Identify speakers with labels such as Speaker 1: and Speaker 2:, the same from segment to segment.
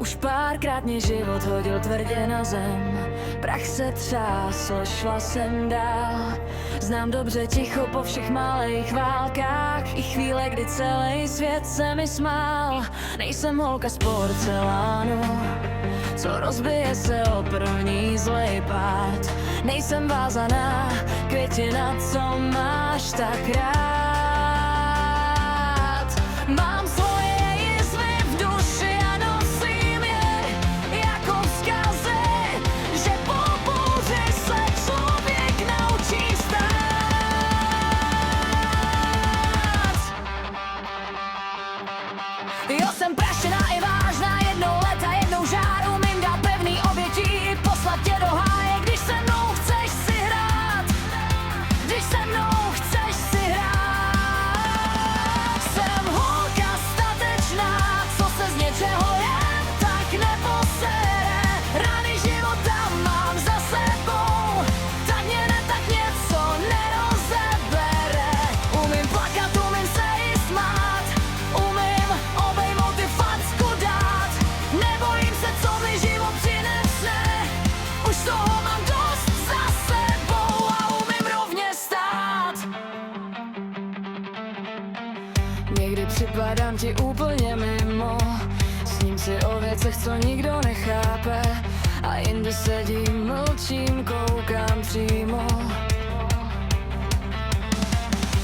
Speaker 1: Už párkrát mě život hodil tvrdě na zem, prach se třásl, šla jsem dál. Znám dobře ticho po všech malých válkách, i chvíle, kdy celý svět se mi smál. Nejsem holka z porcelánu, co rozbije se o první zlej pád. Nejsem vázaná květina, co máš tak rád. Mám svoje jizvy v duši a nosím je jako vzkazy, že po bouři se člověk naučí stát. Jo, jsem praštěná i vážná, jednou let a jednou žár. Umím dát pevný obětí, poslat tě do háje, když se mnou chceš si hrát. Když se mnou chceš si hrát. Jsem holka statečná, co se z něčeho jen tak neposere. Rany života mám za sebou, tak mě ne, tak něco nerozebere. Umím plakat, umím se i smát, umím obejmout i facku dát. Nebojím se, co mi život přinese, už toho mám dost za sebou a umím rovně stát. Někdy připadám ti úplně mimo, sním si o věcech, co nikdo nechápe, a jinde sedím, mlčím, koukám přímo.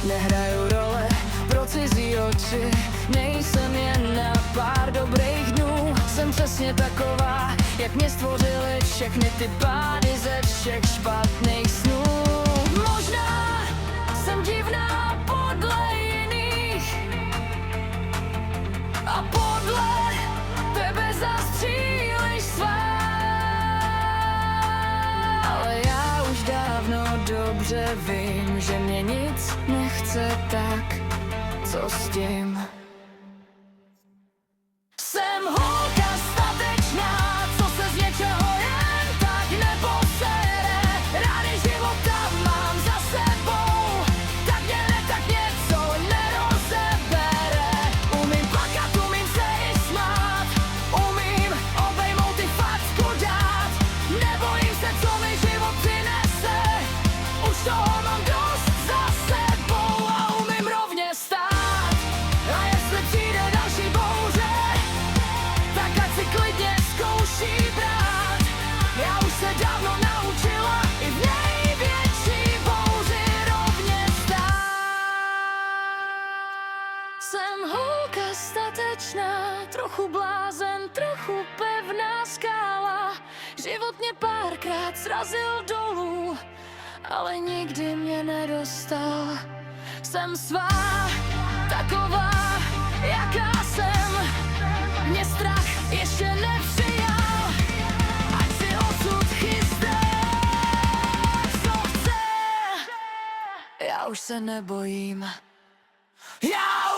Speaker 1: Nehraju role pro cizí oči, nejsem jen na pár dobrých dnů. Jsem přesně taková, jak mě stvořili všechny ty pády ze všech špatných snů. Možná jsem divná podle jiných a podle tebe zas příliš svá, ale já už dávno dobře vím, že mě nic nechce, tak co s tím? Jsem holka statečná, co se z něčeho jen tak neposere. Rány života mám za sebou, tak mě ne, tak něco nerozebere. Umím plakat, umím se i smát, umím obejmout i facku dát. Nebojím se, co mi život přinese, už toho mám dost za sebou a umím rovně stát. A jestli přijde další bouře, tak ať si klidně zkouší brát. Já už se dávno naučila i v největší bouři rovně stát. Jsem holka statečná, trochu blázen, trochu pevná skála. Život mě párkrát srazil dolů, ale nikdy mě nedostal. Jsem svá, taková, jaká jsem. Mě strach ještě nepřijal, ať si osud chystá, co chce. Já už se nebojím, já